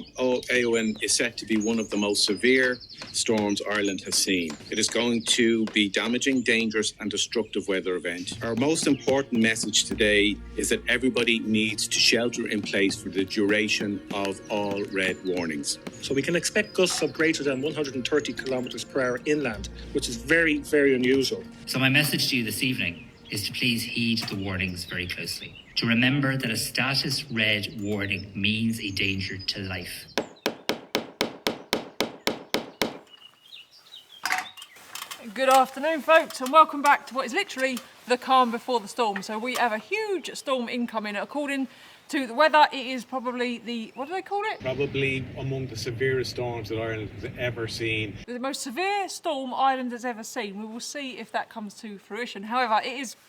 storm Eowyn is set to be one of the most severe storms Ireland has seen. It is going to be damaging, dangerous and destructive weather event. Our most important message today is that everybody needs to shelter in place for the duration of all red warnings. So we can expect gusts of greater than 130 kilometres per hour inland, which is very, very unusual. So my message to you this evening is to please heed the warnings very closely. To remember that a status red warning means a danger to life. Good afternoon, folks, and welcome back to what is literally the calm before the storm. So we have a huge storm incoming. According to the weather, it is probably the, what do they call it? Probably among the severest storms that Ireland has ever seen. The most severe storm Ireland has ever seen. We will see if that comes to fruition. However,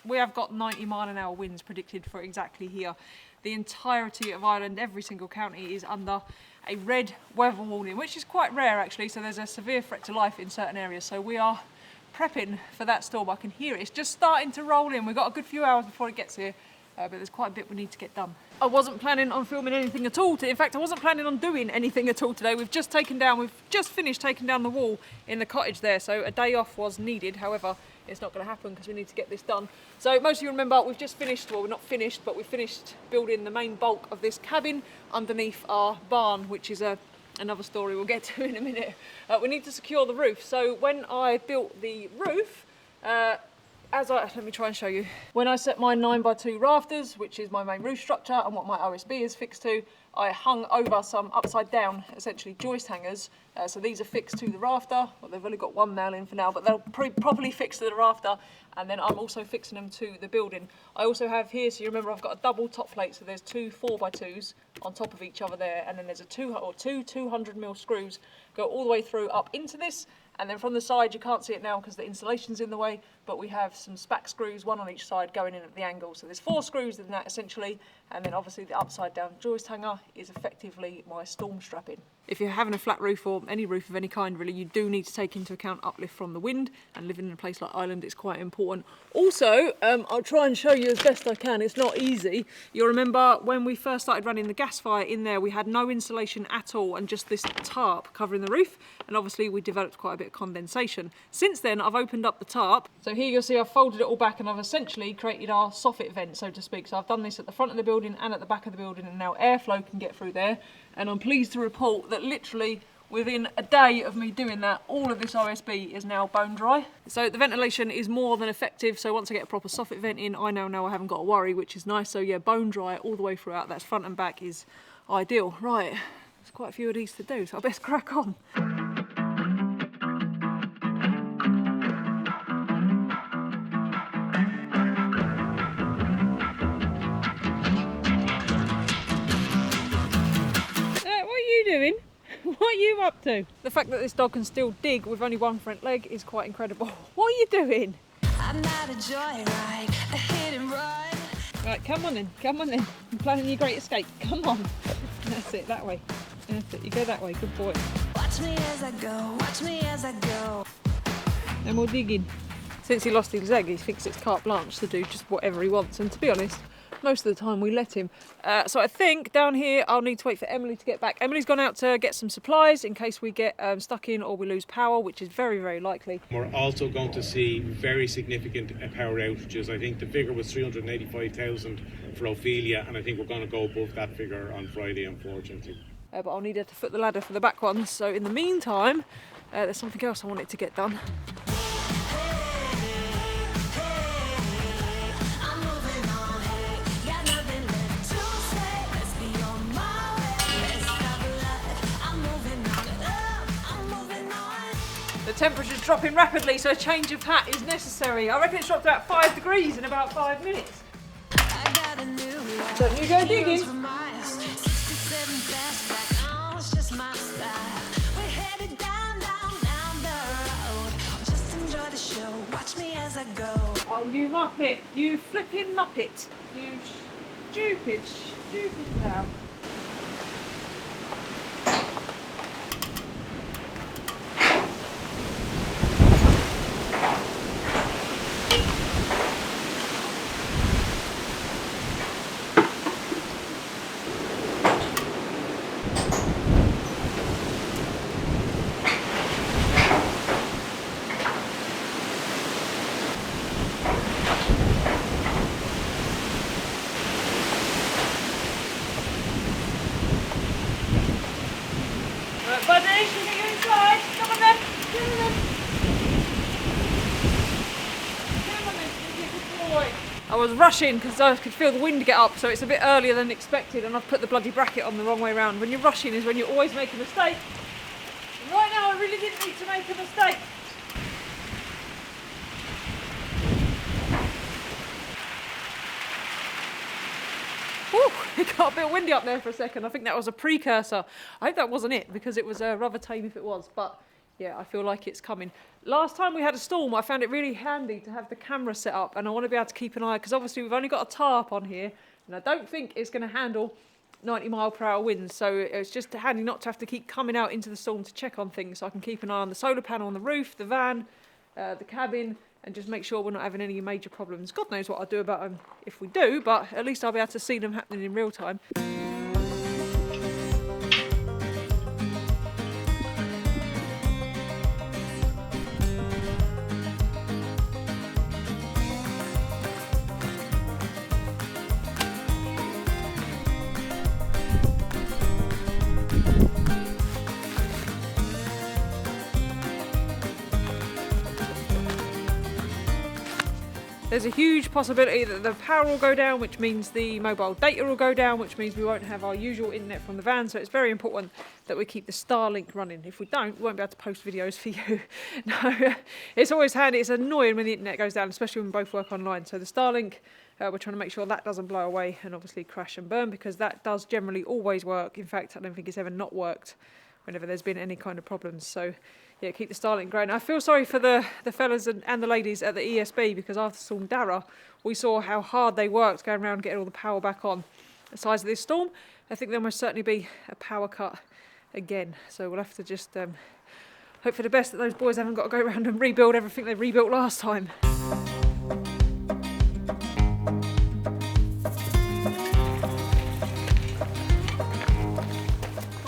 we have got 90-mile-an-hour winds predicted for exactly here. The entirety of Ireland, every single county, is under a red weather warning, which is quite rare actually. So there's a severe threat to life in certain areas. So we are prepping for that storm. I can hear it. It's just starting to roll in. We've got a good few hours before it gets here, but there's quite a bit we need to get done. I wasn't planning on filming anything at all. In fact, I wasn't planning on doing anything at all today. We've just finished taking down the wall in the cottage there, so a day off was needed. However, it's not going to happen because we need to get this done. So most of you remember we've just finished, well, we're not finished, but we finished building the main bulk of this cabin underneath our barn, which is another story we'll get to in a minute. We need to secure the roof. So when I built the roof, let me try and show you. When I set my 9x2 rafters, which is my main roof structure and what my OSB is fixed to, I hung over some upside down, essentially joist hangers. So these are fixed to the rafter. Well, they've only got one nail in for now, but they'll properly fix to the rafter. And then I'm also fixing them to the building. I also have here, so you remember I've got a double top plate, so there's two 4x2s on top of each other there, and then there's two 200mm screws go all the way through up into this. And then from the side, you can't see it now because the insulation's in the way, but we have some spack screws, one on each side, going in at the angle. So there's 4 screws in that essentially, and then obviously the upside down joist hanger is effectively my storm strapping. If you're having a flat roof or any roof of any kind really, you do need to take into account uplift from the wind, and living in a place like Ireland is quite important. Also, I'll try and show you as best I can. It's not easy. You'll remember when we first started running the gas fire in there, we had no insulation at all and just this tarp covering the roof, and obviously we developed quite a bit of condensation. Since then, I've opened up the tarp. So here you'll see I've folded it all back and I've essentially created our soffit vent, so to speak. So I've done this at the front of the building and at the back of the building, and now airflow can get through there. And I'm pleased to report that literally within a day of me doing that, all of this OSB is now bone dry. So the ventilation is more than effective. So once I get a proper soffit vent in, I now know I haven't got to worry, which is nice. So yeah, bone dry all the way throughout. That's front and back is ideal. Right, there's quite a few of these to do, so I best crack on. Doing? What are you up to? The fact that this dog can still dig with only one front leg is quite incredible. What are you doing? I'm not a joyride, a hit and run. Right, come on then, I'm planning your great escape. Come on. That's it, that way. That's it, you go that way, good boy. Watch me as I go, watch me as I go. No more digging. Since he lost his leg, he's fixed its carte blanche to do just whatever he wants, and to be honest, most of the time we let him. So I think down here I'll need to wait for Emily to get back. Emily's gone out to get some supplies in case we get stuck in or we lose power, which is very, very likely. We're also going to see very significant power outages. I think the figure was 385,000 for Ophelia, and I think we're going to go above that figure on Friday, unfortunately. But I'll need her to foot the ladder for the back ones. So in the meantime, there's something else I wanted to get done. The temperature's dropping rapidly, so a change of hat is necessary. I reckon it's dropped about 5 degrees in about 5 minutes. Don't you go digging. Oh, you muppet, you flipping muppet, you stupid cow. Right, buddy, can we get inside? Come on then. Come on then. Come on then. Good boy. I was rushing because I could feel the wind get up, so it's a bit earlier than expected, and I've put the bloody bracket on the wrong way round. When you're rushing is when you always make a mistake. And right now I really didn't need to make a mistake. Whew, it got a bit windy up there for a second. I think that was a precursor. I hope that wasn't it, because it was rather tame if it was, but yeah, I feel like it's coming. Last time we had a storm, I found it really handy to have the camera set up, and I want to be able to keep an eye, because obviously we've only got a tarp on here, and I don't think it's going to handle 90-mile-per-hour winds, so it's just handy not to have to keep coming out into the storm to check on things, so I can keep an eye on the solar panel on the roof, the van, the cabin, and just make sure we're not having any major problems. God knows what I'll do about them if we do, but at least I'll be able to see them happening in real time. There's a huge possibility that the power will go down, which means the mobile data will go down, which means we won't have our usual internet from the van. So it's very important that we keep the Starlink running. If we don't, we won't be able to post videos for you. No, it's always handy. It's annoying when the internet goes down, especially when we both work online. So the Starlink, we're trying to make sure that doesn't blow away and obviously crash and burn, because that does generally always work. In fact, I don't think it's ever not worked whenever there's been any kind of problems. So yeah, keep the Starlink going. I feel sorry for the fellas and the ladies at the ESB, because after Storm Dara, we saw how hard they worked going around getting all the power back on. The size of this storm, I think there must certainly be a power cut again. So we'll have to just hope for the best that those boys haven't got to go around and rebuild everything they rebuilt last time. Well,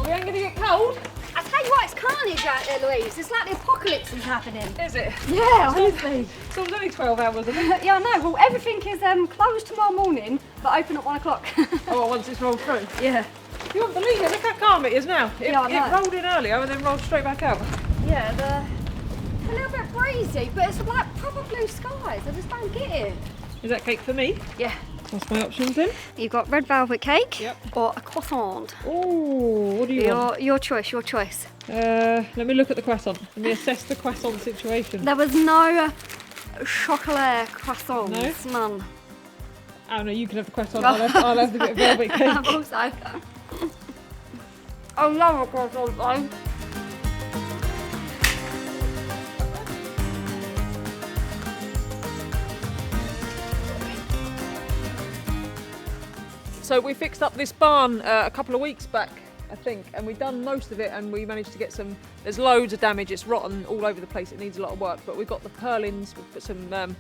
we ain't going to get cold. I tell you what, it's carnage out there, Louise. It's like the apocalypse is happening. Is it? Yeah, honestly. So it's only 12 hours, isn't it? Yeah, I know. Well, everything is closed tomorrow morning, but open at 1 o'clock. Oh, once it's rolled through? Yeah. You won't believe it, look how calm it is now. It rolled in earlier and then rolled straight back out. Yeah, it's a little bit breezy, but it's like proper blue skies. I just don't get it. Is that cake for me? Yeah. What's my options then? You've got red velvet cake, yep, or a croissant. Oh, what do you want? Your choice, your choice. Let me look at the croissant. Let me assess the croissant situation. There was no chocolate croissants, No? none. Oh no, you can have the croissant. I'll have the bit of velvet cake. I also. I love a croissant though. So we fixed up this barn a couple of weeks back, I think, and we've done most of it, and we managed to get some, there's loads of damage, it's rotten all over the place, it needs a lot of work, but we've got the purlins, we've put some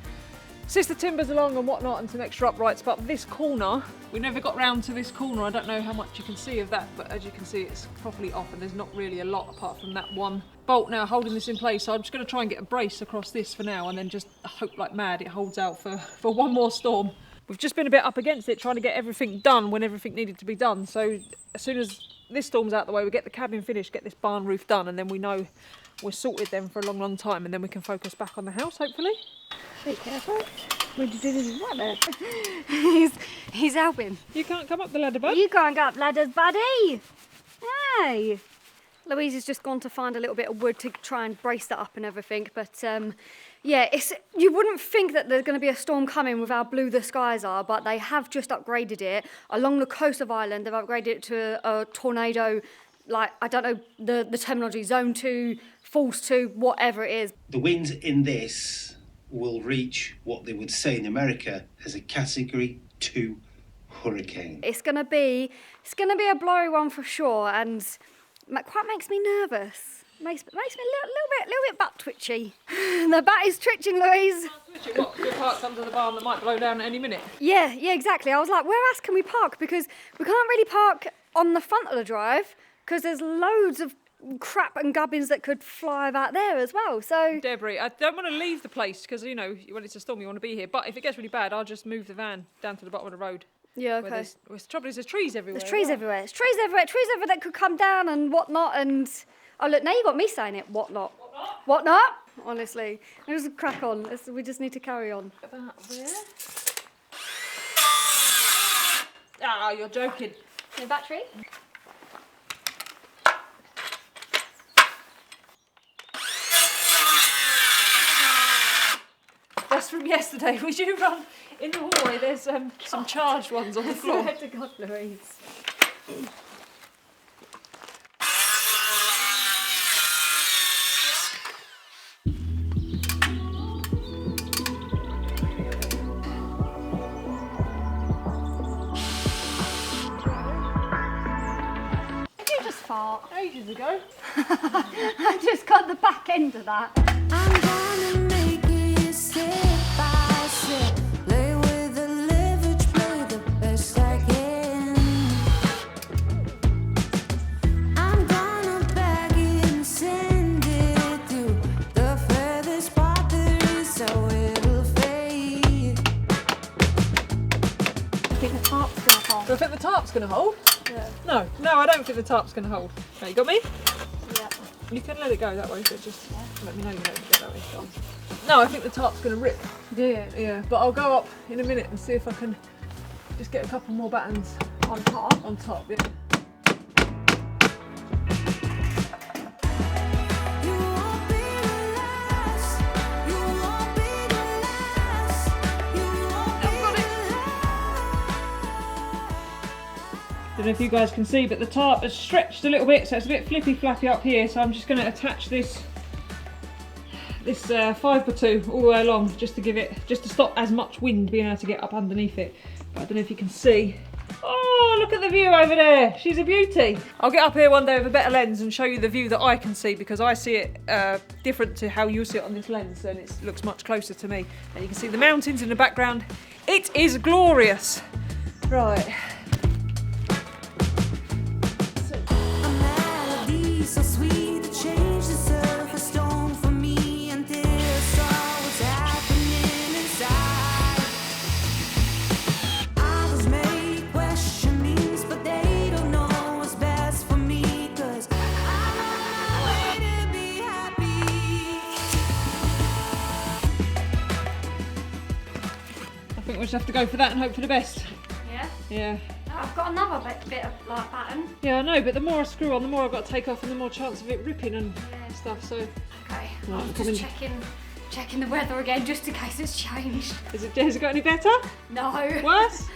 sister timbers along and whatnot, and some extra uprights, but this corner, we never got round to this corner. I don't know how much you can see of that, but as you can see, it's properly off, and there's not really a lot apart from that one bolt now holding this in place. So I'm just going to try and get a brace across this for now, and then just hope like mad it holds out for one more storm. We've just been a bit up against it, trying to get everything done when everything needed to be done. So as soon as this storm's out the way, we get the cabin finished, get this barn roof done, and then we know we're sorted then for a long, long time, and then we can focus back on the house, hopefully. Be careful. Would you do this ladder? He's helping. You can't come up the ladder, bud. You can't go up ladders, buddy. Hey. Louise has just gone to find a little bit of wood to try and brace that up and everything, but yeah, you wouldn't think that there's going to be a storm coming with how blue the skies are, but they have just upgraded it. Along the coast of Ireland, they've upgraded it to a tornado, like, I don't know the terminology, zone 2, force 2, whatever it is. The winds in this will reach what they would say in America as a Category 2 hurricane. It's going to be a blowy one for sure, and quite makes me nervous. Makes me a little bit butt twitchy. The bat is twitching, Louise. What, good parked under the barn that might blow down at any minute? Yeah, exactly. I was like, where else can we park? Because we can't really park on the front of the drive, because there's loads of crap and gubbins that could fly about there as well. So Debris, I don't want to leave the place, because, you know, when it's a storm you want to be here, but if it gets really bad, I'll just move the van down to the bottom of the road. Yeah, okay. The trouble is there's trees everywhere. There's trees everywhere. There's trees everywhere. Trees everywhere that could come down and whatnot, and Oh look, now you got me saying it. What not? What not? What not? Honestly, let's just crack on. We just need to carry on. About there. Ah, you're joking. No battery? That's from yesterday. We do run in the hallway. There's some charged ones on the floor. Swear to God, Louise. Did you just fart? Ages ago. I just got the back end of that. I'm gonna make it step by step. Play with the leverage, play the best I can. I'm gonna bag it and send it through the furthest part there is, so it'll fade. I think the tarp's gonna hold. Do I think the tarp's going to hold? Yeah. No, I don't think the tarp's going to hold. Right, you got me? Yeah. You can let it go that way, so just let me know you let it go that way. Go on. No, I think the tarp's going to rip. Do you? Yeah, but I'll go up in a minute and see if I can just get a couple more battens On top? on top. Yeah. You won't be the last. You won't be the last. You won't be the last. Don't know if you guys can see, but the tarp has stretched a little bit, so it's a bit flippy flappy up here. So I'm just going to attach this 5x2 all the way along, just to stop as much wind being able to get up underneath it. But I don't know if you can see. Oh, look at the view over there. She's a beauty. I'll get up here one day with a better lens and show you the view that I can see, because I see it different to how you see it on this lens, and it looks much closer to me. And you can see the mountains in the background. It is glorious. Right. A melody so sweet to change the surface tone for me until I saw what's happening inside. Others may question things, but they don't know what's best for me, 'cause I'm on my way to be happy. I think we'll just have to go for that and hope for the best. Yeah. Yeah. Oh, I've got another bit of like pattern. Yeah, I know, but the more I screw on, the more I've got to take off and the more chance of it ripping and Yeah. stuff, so... Okay. Right, I'm come in. just checking the weather again, just in case it's changed. Has it got any better? No. Worse?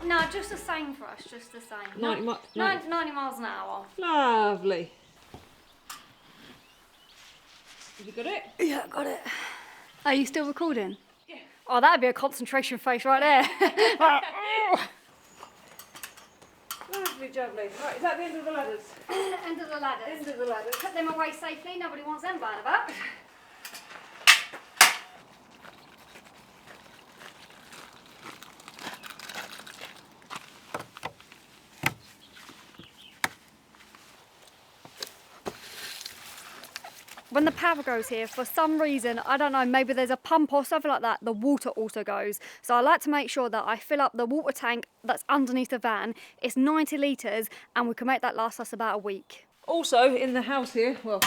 No, just the same for us, just the same. 90 90 miles an hour. Lovely. Have you got it? Yeah, got it. Are you still recording? Yeah. Oh, that'd be a concentration face right there. Lovely jubbly. Right, is that the end of the ladders? End of the ladder. End of the ladders. Put them away safely, nobody wants them bad about. When the power goes here, for some reason, I don't know, maybe there's a pump or something like that, the water also goes. So I like to make sure that I fill up the water tank that's underneath the van. It's 90 litres and we can make that last us about a week. Also, in the house here, well,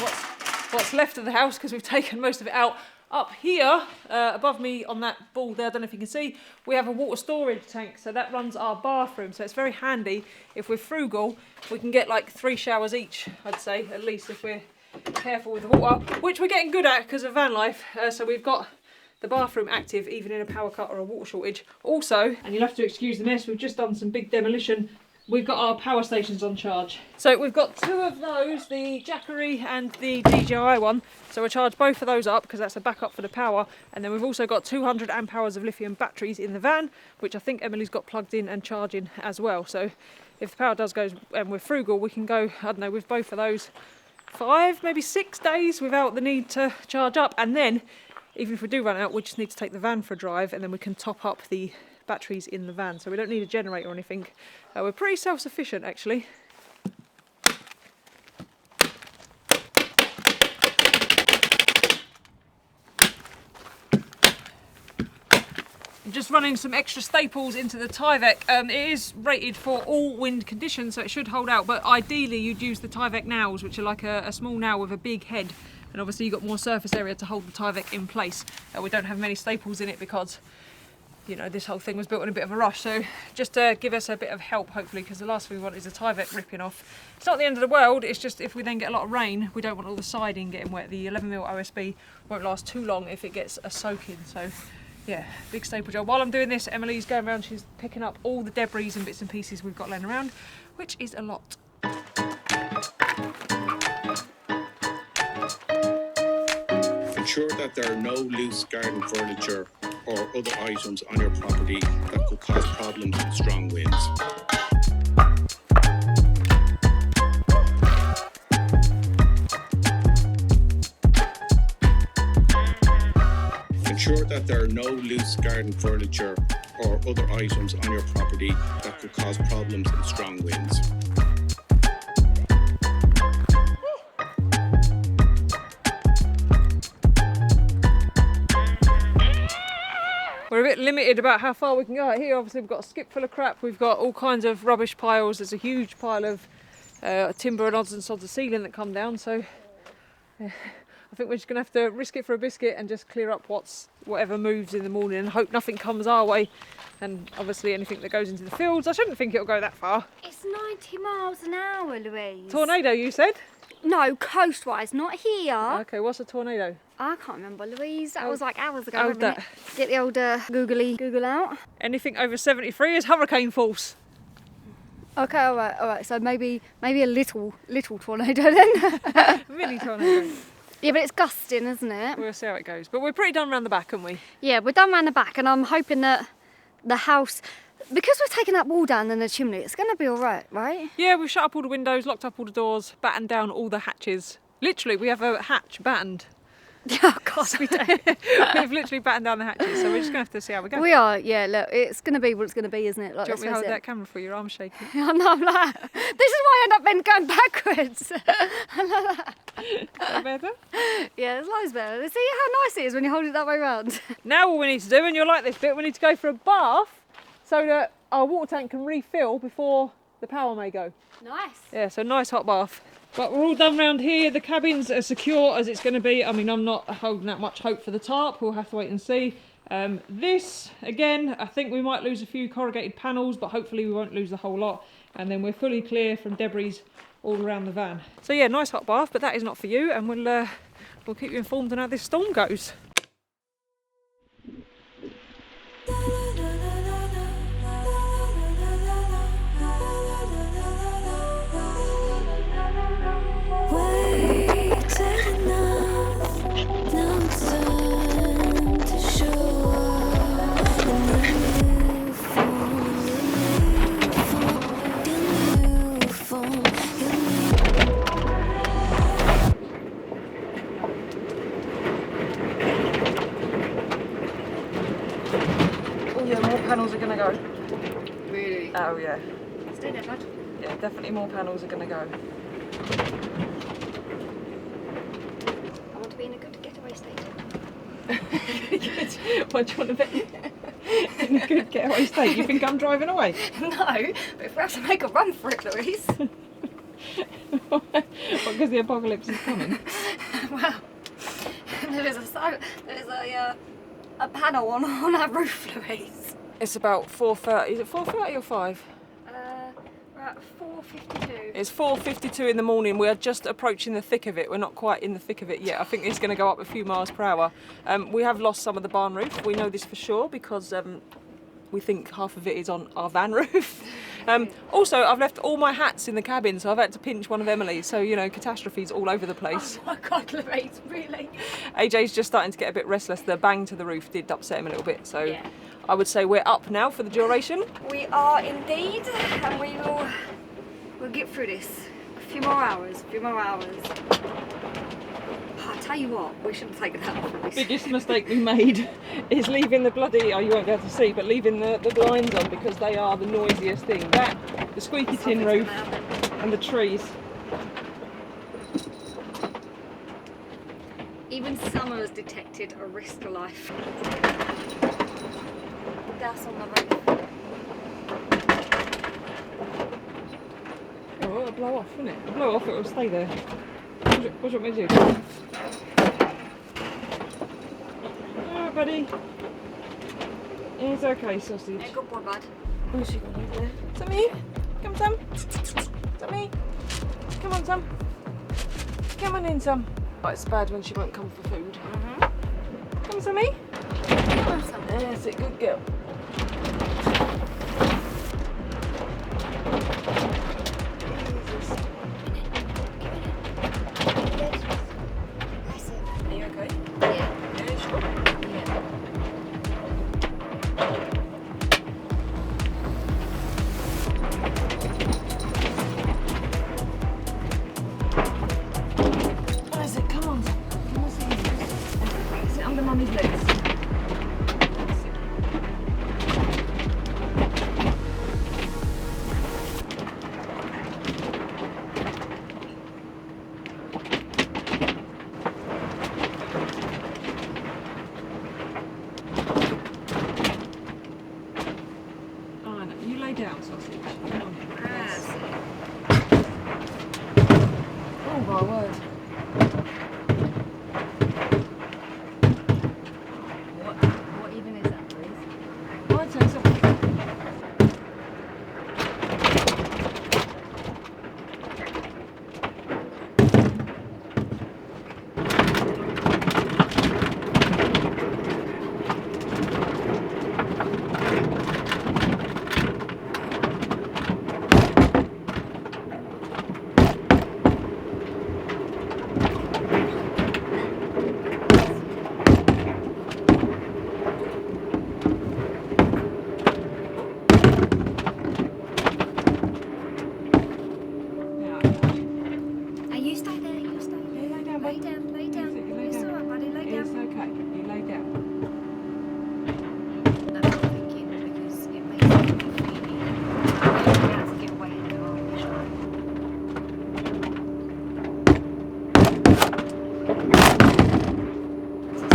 what's left of the house, because we've taken most of it out, up here, above me on that ball there, I don't know if you can see, we have a water storage tank, so that runs our bathroom. So it's very handy. If we're frugal, we can get like 3 showers each, I'd say, at least, if we're careful with the water, which we're getting good at because of van life. So we've got the bathroom active even in a power cut or a water shortage. Also, and you'll have to excuse the mess, we've just done some big demolition. We've got our power stations on charge. So we've got 2 of those, the Jackery and the DJI one. So we'll charge both of those up because that's a backup for the power. And then we've also got 200 amp hours of lithium batteries in the van, which I think Emily's got plugged in and charging as well. So if the power does go and we're frugal, we can go, I don't know, with both of those 5, maybe 6 days without the need to charge up. And then, even if we do run out, we just need to take the van for a drive and then we can top up the batteries in the van. So we don't need a generator or anything. We're pretty self-sufficient, actually. Just running some extra staples into the Tyvek. It is rated for all wind conditions, so it should hold out, but ideally you'd use the Tyvek nails, which are like a small nail with a big head, and obviously you've got more surface area to hold the Tyvek in place. We don't have many staples in it because, you know, this whole thing was built in a bit of a rush, so just to give us a bit of help, hopefully, because the last thing we want is a Tyvek ripping off. It's not the end of the world, it's just if we then get a lot of rain, we don't want all the siding getting wet. The 11mm OSB won't last too long if it gets a soaking, so yeah, big staple job. While I'm doing this, Emily's going around, she's picking up all the debris and bits and pieces we've got laying around, which is a lot. Ensure that there are no loose garden furniture or other items on your property that could cause problems with strong winds. Ensure that there are no loose garden furniture or other items on your property that could cause problems in strong winds. We're a bit limited about how far we can go out here. Obviously we've got a skip full of crap, we've got all kinds of rubbish piles, there's a huge pile of timber and odds and sods of ceiling that come down, so I think we're just going to have to risk it for a biscuit and just clear up whatever moves in the morning and hope nothing comes our way. And obviously anything that goes into the fields, I shouldn't think it'll go that far. It's 90 miles an hour, Louise. Tornado, you said? No, coastwise, not here. Okay, what's a tornado? I can't remember, Louise. That was like hours ago. Hold that. Get the old Google out. Anything over 73 is hurricane force. Okay, all right. So maybe a little tornado then. Mini tornado. Yeah, but it's gusting, isn't it? We'll see how it goes. But we're pretty done round the back, aren't we? Yeah, we're done round the back, and I'm hoping that the house, because we're taking that wall down and the chimney, it's going to be all right, right? Yeah, we've shut up all the windows, locked up all the doors, battened down all the hatches. Literally, we have a hatch battened. Oh, God, we do. We've literally battened down the hatches, so we're just going to have to see how we go. We are, yeah, look, it's going to be what it's going to be, isn't it? Like, Do you want me to hold that camera for your arm's shaking? I know, I'm like, this is why I end up been going backwards. Is that better? Yeah, it's loads better. See how nice it is when you hold it that way round. Now all we need to do, and you'll like this bit, we need to go for a bath so that our water tank can refill before the power may go. Nice. Yeah, so nice hot bath. But we're all done round here. The cabin's as secure as it's going to be. I mean, I'm not holding that much hope for the tarp. We'll have to wait and see. This, again, I think we might lose a few corrugated panels, but hopefully we won't lose the whole lot. And then we're fully clear from debris all around the van. So yeah, nice hot bath, but that is not for you. And we'll keep you informed on how this storm goes. Panels are going to go. Really? Oh yeah. Stay there, bud. Yeah, definitely more panels are going to go. I want to be in a good getaway state. What do you want to be? In a good getaway state? You think I'm driving away? No, but if we have to make a run for it, Louise. What, because the apocalypse is coming? Well, there is a panel on our roof, Louise. It's about 4:30. Is it 4:30 or 5? We're at 4:52. It's 4:52 in the morning. We are just approaching the thick of it. We're not quite in the thick of it yet. I think it's going to go up a few miles per hour. We have lost some of the barn roof. We know this for sure because we think half of it is on our van roof. Also, I've left all my hats in the cabin, so I've had to pinch one of Emily's. So, you know, catastrophes all over the place. Oh my God, Louise, really? AJ's just starting to get a bit restless. The bang to the roof did upset him a little bit. So yeah. I would say we're up now for the duration. We are indeed, and we'll get through this. A few more hours. I'll tell you what, we shouldn't have taken that off. Biggest mistake we made is leaving the bloody, oh you won't be able to see, but leaving the blinds on because they are the noisiest thing. That, the squeaky tin roof and the trees. Even summer has detected a risk of life. gas on the roof. Oh, it'll blow off, won't it? It'll blow off, it'll stay there. What do you want me to do? Oh, buddy. It's okay, sausage. Yeah, good boy, bud. Where's she gone over there? Sammy? Come, Sam. Sammy? Come on, Sam. Come on in, Sam. Oh, it's bad when she won't come for food. Come, Sammy. Come on, son. That's it, good girl. Are you okay? Yeah. Yeah, sure. What is it? Come on, Sam. Come on, sit. Sit under Mummy's legs. That's it. Oh, no. You lay down, sausage. Come on. Yes. Oh, my word. What even is that, please? I'd say so. Are you stay there? You stay there. Lay down, Lay bud. down, lay down. You lay It's down. alright, buddy, lay It's down. okay. You lay down. That's what I'm thinking, because it makes me really have to get away in the car.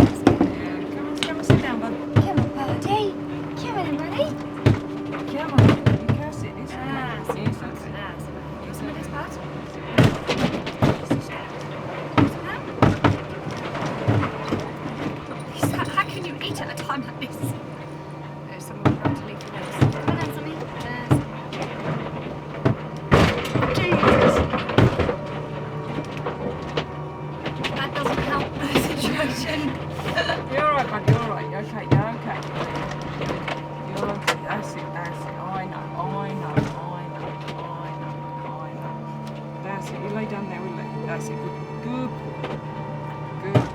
Come on, sit down, bud. Come on, buddy. Come on, buddy. Come on. You can sit. It's okay. Ah, It's okay. What's some of this, bud? How can you eat at a time like this? There's someone about to leave for this. Come on, Sammy. Jesus. That doesn't help the situation. You're alright, bud. You're alright. You're okay. You're okay. You're okay. That's it. That's it. I know. That's it. You lay down there, will you? That's it. Good. Good.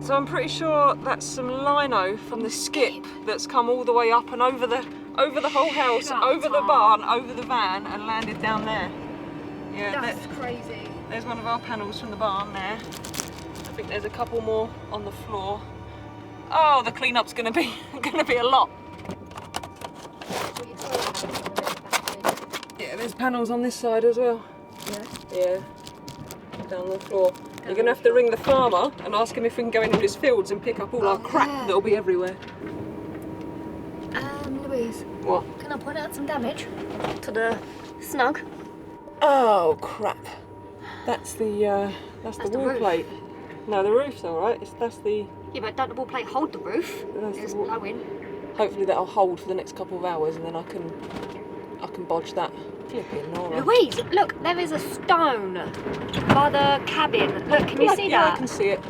So I'm pretty sure that's some lino from the skip that's come all the way up and over the whole house, Shut over the up. barn, over the van, and landed down there. Yeah, That's crazy. there's one of our panels from the barn there. I think there's a couple more on the floor. Oh, the cleanup's gonna be a lot. Yeah, there's panels on this side as well. Yeah. Yeah, down the floor. You're going to have to ring the farmer and ask him if we can go in all his fields and pick up all our crap that'll be everywhere. Louise, What? can I point out some damage to the snug? Oh crap! That's the the wall roof. plate. No, the roof's all right. That's the. Yeah, but don't the wall plate hold the roof? That's It's the wall. blowing. Hopefully that'll hold for the next couple of hours, and then I can bodge that. Flipping Nora. Louise, look, there is a stone by the cabin. Look, can you see yeah, that? I can see it.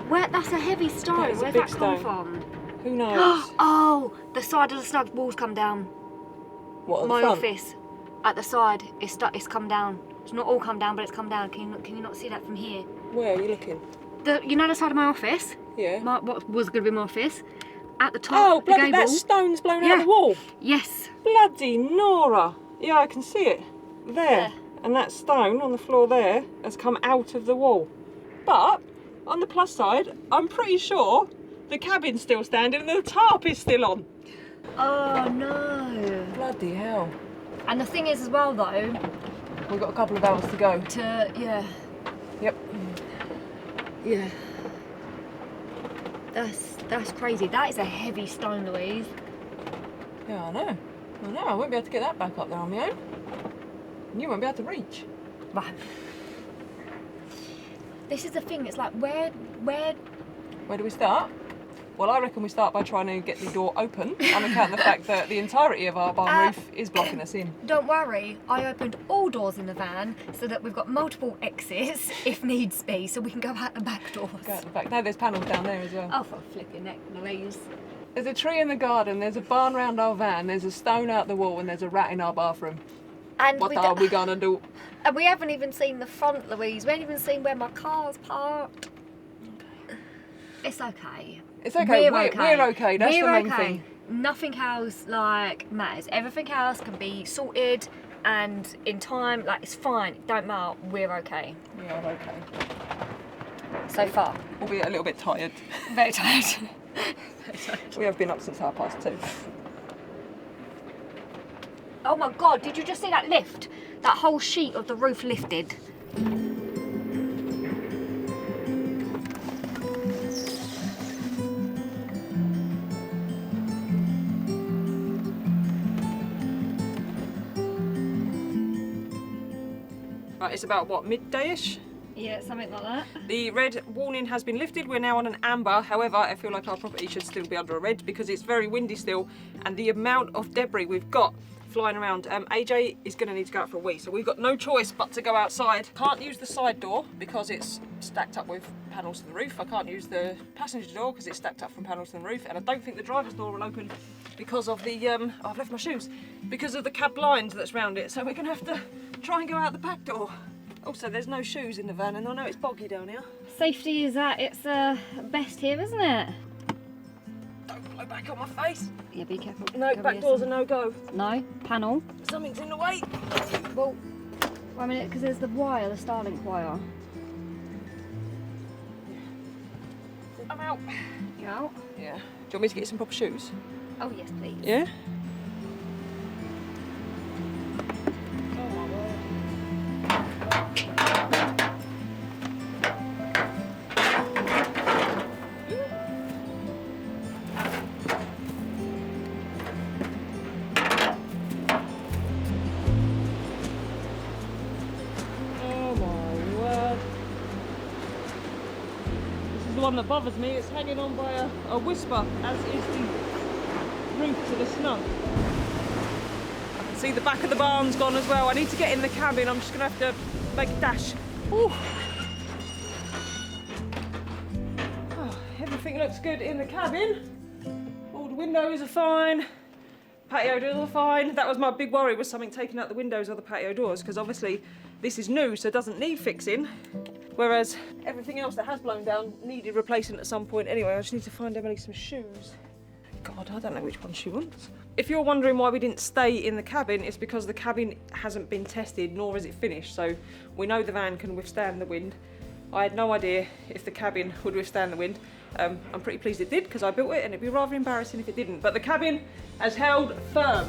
Where? That's a heavy stone. That is a Where's big that come stone. from? Who knows? Oh, the side of the snug walls come down. What? At My the front? office. At the side, it's come down. It's not all come down, but it's come down. Can you not see that from here? Where are you looking? You know the side of my office? Yeah. What was going to be my office? At the top, Oh, the bloody, gable. that stone's blown Yeah. out the wall. Yes. Bloody Nora. Yeah, I can see it. There. Yeah. And that stone on the floor there has come out of the wall. But, on the plus side, I'm pretty sure the cabin's still standing and the tarp is still on. Oh no. Bloody hell. And the thing is as well though, We've got a couple of hours to go. yeah. Yep. Yeah. That's crazy. That is a heavy stone, Louise. Yeah, I know. I won't be able to get that back up there on my own. And you won't be able to reach. Right. This is the thing, it's like where Where do we start? Well, I reckon we start by trying to get the door open on account of the fact that the entirety of our barn roof is blocking us in. Don't worry, I opened all doors in the van so that we've got multiple exits if needs be, so we can go out the back doors. Go out the back. No, there's panels down there as well. Oh, for flipping neck, Louise. There's a tree in the garden, there's a barn round our van, there's a stone out the wall, and there's a rat in our bathroom. And What are we gonna do? And we haven't even seen the front, Louise. We haven't even seen where my car's parked. It's okay. It's okay. We're okay. That's We're the main okay. thing. Nothing else matters. Everything else can be sorted, and in time, it's fine. It don't matter. We're okay. We are okay. So far. Albeit a little bit tired. Very tired. We have been up since 2:30. Oh my God! Did you just see that lift? That whole sheet of the roof lifted. Right, it's about what, midday-ish? Yeah, something like that. The red warning has been lifted. We're now on an amber. However, I feel like our property should still be under a red because it's very windy still, and the amount of debris we've got flying around. AJ is going to need to go out for a wee, so we've got no choice but to go outside. Can't use the side door because it's stacked up with panels to the roof. I can't use the passenger door because it's stacked up from panels to the roof, and I don't think the driver's door will open because of the I've left my shoes, because of the cab blinds that's round it. So we're going to have to try and go out the back door. Also, there's no shoes in the van, and I know it's boggy down here. Safety is at its best here, isn't it? Don't blow back on my face. Yeah, be careful. No, back doors are no go. No, panel. Something's in the way. Well, wait a minute, because there's the wire, the Starlink wire. I'm out. You out? Yeah. Do you want me to get you some proper shoes? Oh, yes, please. Yeah? One that bothers me, it's hanging on by a whisper, as is the roof to the snow. I can see the back of the barn's gone as well. I need to get in the cabin. I'm just going to have to make a dash. Ooh. Oh, everything looks good in the cabin. All the windows are fine. Patio doors are fine. That was my big worry, was something taking out the windows or the patio doors, because obviously this is new, so it doesn't need fixing. Whereas everything else that has blown down needed replacing at some point anyway. I just need to find Emily some shoes. God, I don't know which one she wants. If you're wondering why we didn't stay in the cabin, it's because the cabin hasn't been tested, nor is it finished. So we know the van can withstand the wind. I had no idea if the cabin would withstand the wind. I'm pretty pleased it did, because I built it, and it'd be rather embarrassing if it didn't. But the cabin has held firm.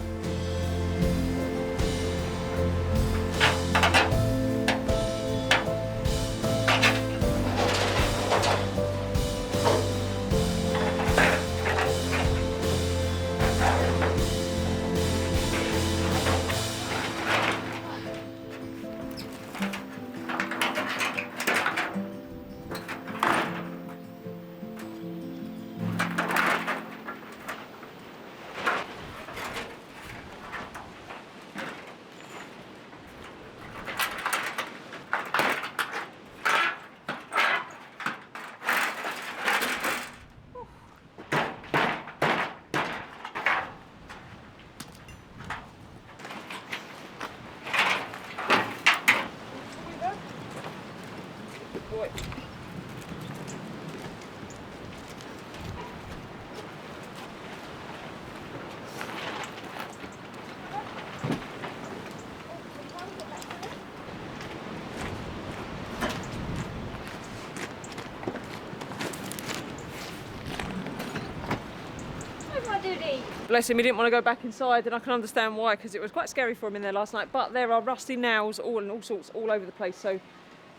Bless him, he didn't want to go back inside, and I can understand why, because it was quite scary for him in there last night. But there are rusty nails and all sorts all over the place, so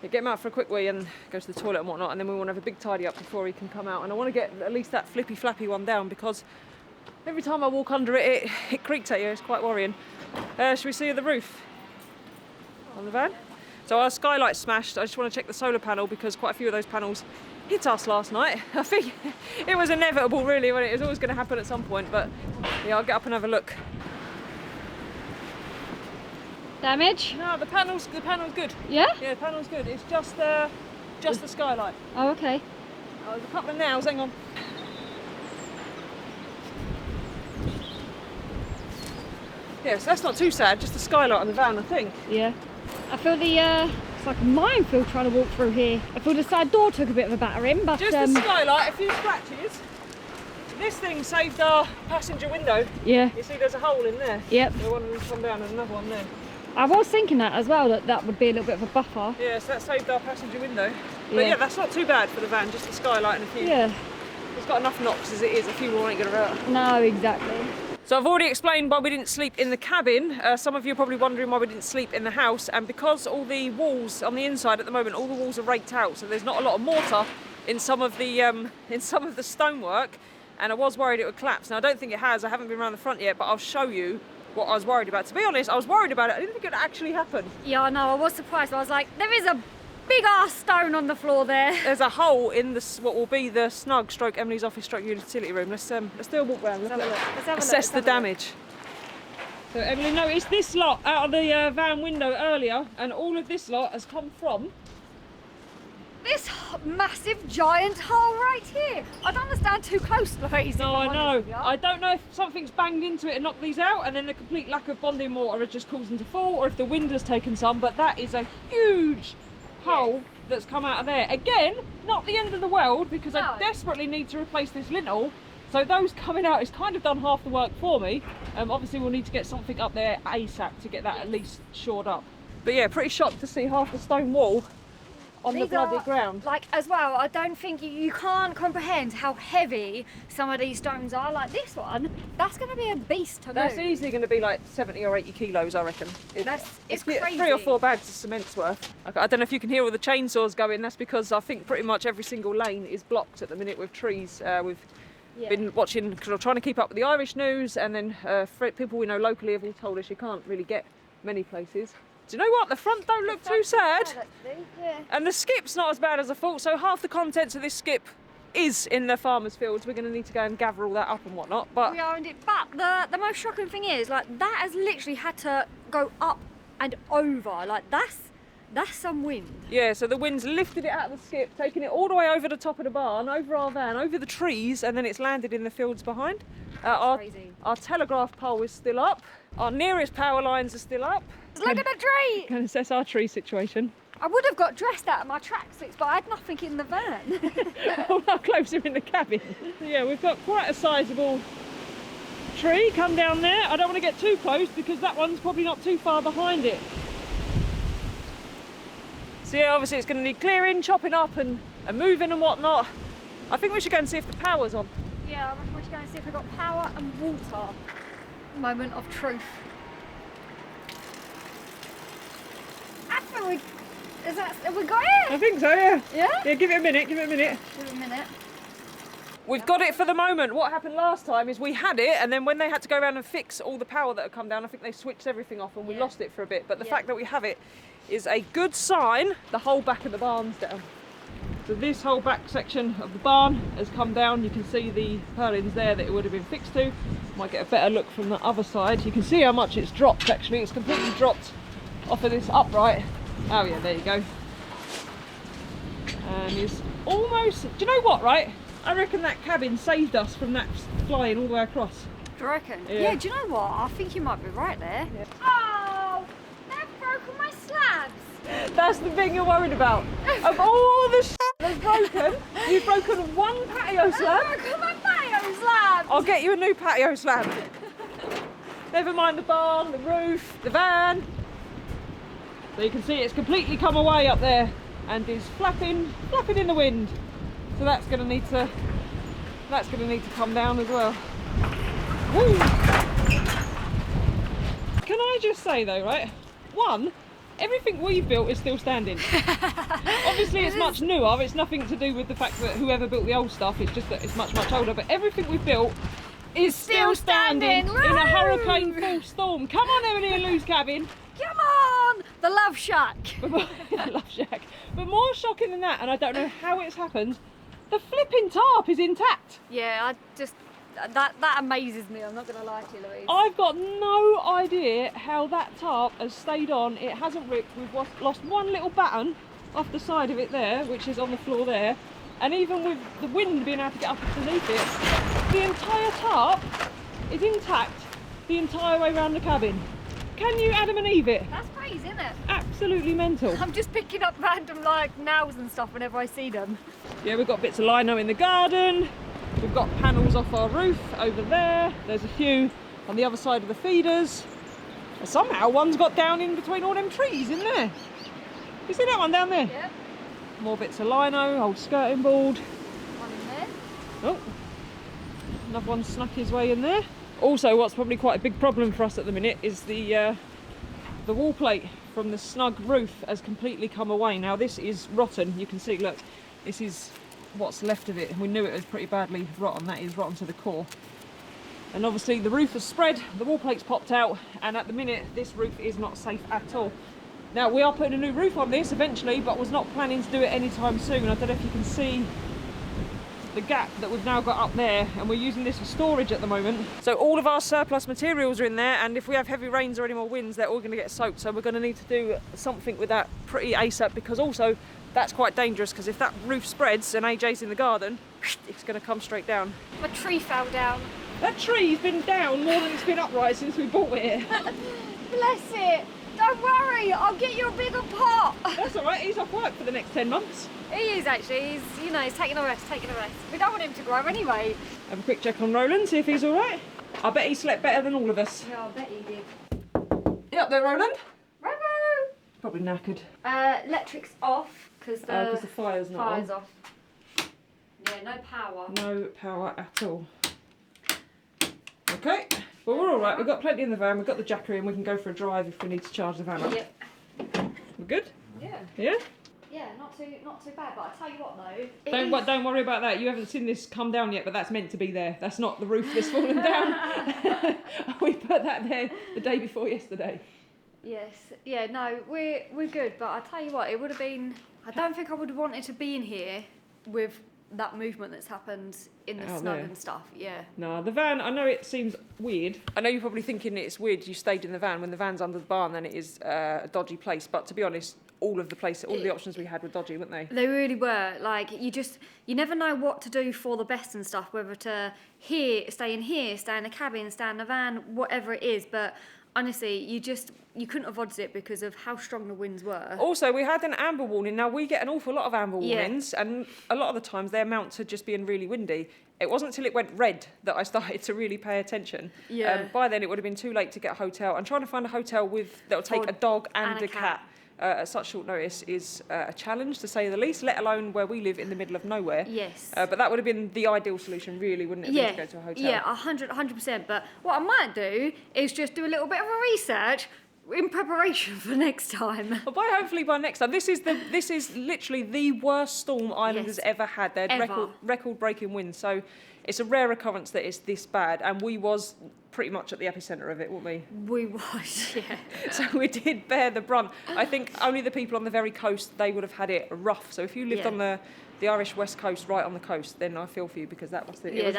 yeah, get him out for a quick wee and go to the toilet and whatnot, and then we want to have a big tidy up before he can come out. And I want to get at least that flippy flappy one down, because every time I walk under it, it creaks at you. It's quite worrying. Should we see the roof on the van? So our skylight's smashed. I just want to check the solar panel, because quite a few of those panels hit us last night. I think it was inevitable, really, when it was always going to happen at some point. But yeah, I'll get up and have a look. Damage? No, the panel's good. Yeah? Yeah, the panel's good. It's just the skylight. Oh, okay. Oh, there's a couple of nails. Hang on. Yes, that's not too sad. Just the skylight on the van, I think. Yeah. I feel it's like a minefield trying to walk through here. I feel the side door took a bit of a battering, but just the skylight, a few scratches. This thing saved our passenger window. Yeah. You see, there's a hole in there. Yep. So one of them come down and another one there. I was thinking that as well, that would be a little bit of a buffer. Yeah, so that saved our passenger window. But yeah, that's not too bad for the van, just the skylight and a few. Yeah. It's got enough knocks as it is, a few more ain't gonna hurt. No, exactly. So I've already explained why we didn't sleep in the cabin. Some of you are probably wondering why we didn't sleep in the house, and because all the walls on the inside at the moment, all the walls are raked out, so there's not a lot of mortar in some of the stonework, and I was worried it would collapse. Now I don't think it has. I haven't been around the front yet, but I'll show you what I was worried about. To be honest, I was worried about it. I didn't think it would actually happen. Yeah, I know. I was surprised. I was like, there is a big ass stone on the floor there. There's a hole in what will be the snug stroke Emily's office stroke utility room. Let's do a walk round. Assess the damage. So Emily noticed this lot out of the van window earlier, and all of this lot has come from This massive giant hole right here. I don't understand too close, Louise. No, I know. I don't know if something's banged into it and knocked these out, and then the complete lack of bonding mortar has just caused them to fall, or if the wind has taken some, but that is a huge hole that's come out of there. Again, not the end of the world, because I desperately need to replace this lintel. So those coming out has kind of done half the work for me. Obviously we'll need to get something up there ASAP to get that at least shored up. But yeah, pretty shocked to see half the stone wall on the bloody ground. Like, as well, I don't think you can't comprehend how heavy some of these stones are. Like this one, that's going to be a beast to move. That's easily going to be like 70 or 80 kilos, I reckon. It's crazy. 3 or 4 bags of cement's worth. I don't know if you can hear all the chainsaws going. That's because I think pretty much every single lane is blocked at the minute with trees. We've been watching, because I'm trying to keep up with the Irish news, and then people we know locally have all told us you can't really get many places. Do you know what? The front don't look too sad. And the skip's not as bad as I thought, so half the contents of this skip is in the farmers' fields. We're going to need to go and gather all that up and whatnot. But we are indeed. But the most shocking thing is, like, that has literally had to go up and over. Like, that's some wind. Yeah, so the wind's lifted it out of the skip, taken it all the way over the top of the barn, over our van, over the trees, and then it's landed in the fields behind. Crazy. Our telegraph pole is still up. Our nearest power lines are still up. Look at the tree! Can assess our tree situation. I would have got dressed out of my tracksuits, but I had nothing in the van. All our clothes are in the cabin. So yeah, we've got quite a sizable tree come down there. I don't want to get too close because that one's probably not too far behind it. So yeah, obviously it's going to need clearing, chopping up and moving and whatnot. I think we should go and see if the power's on. Yeah, I reckon we should go and see if we've got power and water. Moment of truth. Have we got it? I think so, yeah. Yeah? Yeah, give it a minute, give it a minute. Give it a minute. We've got it for the moment. What happened last time is we had it, and then when they had to go around and fix all the power that had come down, I think they switched everything off and we lost it for a bit. But the fact that we have it is a good sign. The whole back of the barn's down. So this whole back section of the barn has come down. You can see the purlins there that it would have been fixed to. Might get a better look from the other side. You can see how much it's dropped actually. It's completely dropped off of this upright. Oh yeah, there you go. And it's almost, do you know what, right? I reckon that cabin saved us from that flying all the way across. Do you reckon? Yeah. Yeah, do you know what? I think you might be right there. Yeah. Oh, they've broken my slabs. That's the thing you're worried about. Of all the shit that's broken, you've broken one patio slab. I've broken my patio slab. I'll get you a new patio slab. Never mind the barn, the roof, the van. So you can see it's completely come away up there and is flapping in the wind. So that's going to need to come down as well. Woo! Can I just say though, right? One, everything we've built is still standing. Obviously it's much newer, it's nothing to do with the fact that whoever built the old stuff, it's just that it's much, much older, but everything we've built is still standing in a hurricane full storm. Come on, Emily and Lou's cabin. Come on! The Love Shack. Love Shack. But more shocking than that, and I don't know how it's happened, the flipping tarp is intact. Yeah, I just, that amazes me, I'm not going to lie to you, Louise. I've got no idea how that tarp has stayed on. It hasn't ripped. We've lost one little batten off the side of it there, which is on the floor there. And even with the wind being able to get up underneath it, the entire tarp is intact the entire way around the cabin. Can you Adam and Eve it? That's crazy, isn't it? Absolutely mental. I'm just picking up random like nails and stuff whenever I see them. Yeah, we've got bits of lino in the garden. We've got panels off our roof over there. There's a few on the other side of the feeders. And somehow one's got down in between all them trees in there. You see that one down there? Yep. More bits of lino, old skirting board. One in there. Oh, another one snuck his way in there. Also, what's probably quite a big problem for us at the minute is the wall plate from the snug roof has completely come away. Now this is rotten. You can see, look, this is what's left of it. We knew it was pretty badly rotten. That is rotten to the core. And obviously the roof has spread, the wall plate's popped out, and at the minute this roof is not safe at all. Now we are putting a new roof on this eventually, but was not planning to do it anytime soon. I don't know if you can see the gap that we've now got up there, and we're using this for storage at the moment. So all of our surplus materials are in there, and if we have heavy rains or any more winds, they're all going to get soaked. So we're going to need to do something with that pretty ASAP, because also that's quite dangerous, because if that roof spreads and AJ's in the garden, it's going to come straight down. My tree fell down. That tree's been down more than it's been upright since we bought it. Bless it. Don't worry, I'll get you a bigger pot. That's all right, he's off work for the next 10 months. He is actually, he's taking a rest, We don't want him to grow anyway. Have a quick check on Roland, see if he's all right. I bet he slept better than all of us. Yeah, I bet he did. You up there, Roland? Bravo! Probably knackered. Electric's off, because the fire's not fire's on. off. Yeah, no power. No power at all. Okay, well we're all right. We've got plenty in the van. We've got the jacker in. We can go for a drive if we need to charge the van up. Yep. We're good? Yeah. Yeah? Yeah, not too bad. But I tell you what though. Don't worry about that. You haven't seen this come down yet, but that's meant to be there. That's not the roof that's fallen down. We put that there the day before yesterday. Yes. Yeah. No, we're good. But I tell you what, it would have been. I don't think I would have wanted to be in here with that movement that's happened in the snow and stuff. Yeah. No, the van, I know it seems weird. I know you're probably thinking it's weird you stayed in the van. When the van's under the barn, then it is a dodgy place. But to be honest, all of the options we had were dodgy, weren't they? They really were. Like, you never know what to do for the best and stuff, whether to stay in the cabin, stay in the van, whatever it is. But honestly, you couldn't have odds it because of how strong the winds were. Also, we had an amber warning. Now, we get an awful lot of amber warnings, and a lot of the times they amount to just being really windy. It wasn't until it went red that I started to really pay attention. Yeah. By then, it would have been too late to get a hotel. And trying to find a hotel that'll take a dog and a cat at such short notice is a challenge, to say the least, let alone where we live in the middle of nowhere. Yes. But that would have been the ideal solution, really, wouldn't it, to go to a hotel? Yeah, 100%. But what I might do is just do a little bit of a research in preparation for next time. Well, hopefully by next time. This is literally the worst storm Ireland has ever had. They had record-breaking winds, so it's a rare occurrence that it's this bad, and we was pretty much at the epicentre of it, weren't we? We was, yeah. So we did bear the brunt. I think only the people on the very coast, they would have had it rough. So if you lived on the Irish West Coast, right on the coast, then I feel for you, because that must have been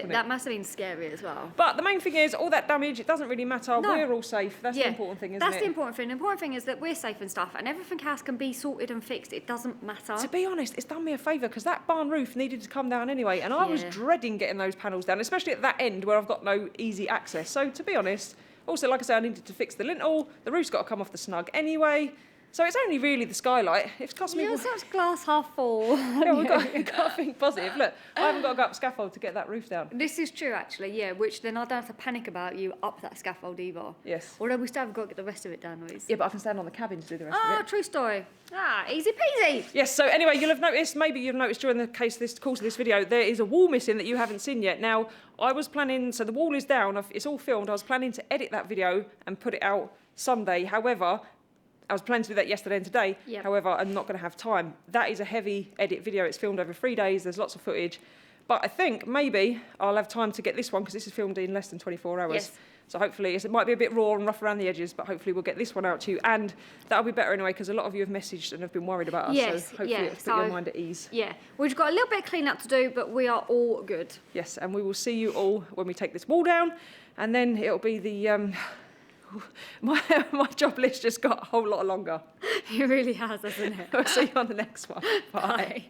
that must have been scary as well. But the main thing is, all that damage, it doesn't really matter. No. We're all safe. That's the important thing, isn't it? That's the important thing. The important thing is that we're safe and stuff, and everything else can be sorted and fixed. It doesn't matter. To be honest, it's done me a favour, because that barn roof needed to come down anyway, and I was dreading getting those panels down, especially at that end where I've got no easy access. So to be honest, also, like I say, I needed to fix the lintel. The roof's got to come off the snug anyway. So it's only really the skylight. It's cost me... You're such glass half full. Yeah, we've got to think positive. Look, I haven't got to go up scaffold to get that roof down. This is true, actually, yeah, which then I don't have to panic about you up that scaffold either. Yes. Although we still haven't got to get the rest of it down, Louise. Yeah, but I can stand on the cabin to do the rest Ah, of it. true story. Ah, easy peasy. Yes, so anyway, you'll have noticed, maybe you've noticed during the course of this video, there is a wall missing that you haven't seen yet. Now, I was planning, so the wall is down, it's all filmed, I was planning to edit that video and put it out Sunday. However, I was planning to do that yesterday and today. Yep. However, I'm not going to have time. That is a heavy edit video. It's filmed over 3 days. There's lots of footage. But I think maybe I'll have time to get this one because this is filmed in less than 24 hours. Yes. So hopefully, it might be a bit raw and rough around the edges, but hopefully we'll get this one out to you. And that'll be better anyway because a lot of you have messaged and have been worried about us. Yes, so hopefully yeah, it'll put your mind at ease. Yeah, we've got a little bit of clean up to do, but we are all good. Yes, and we will see you all when we take this wall down. And then it'll be the... my job list just got a whole lot longer. It really has, hasn't it? I'll see you on the next one. Bye. Bye.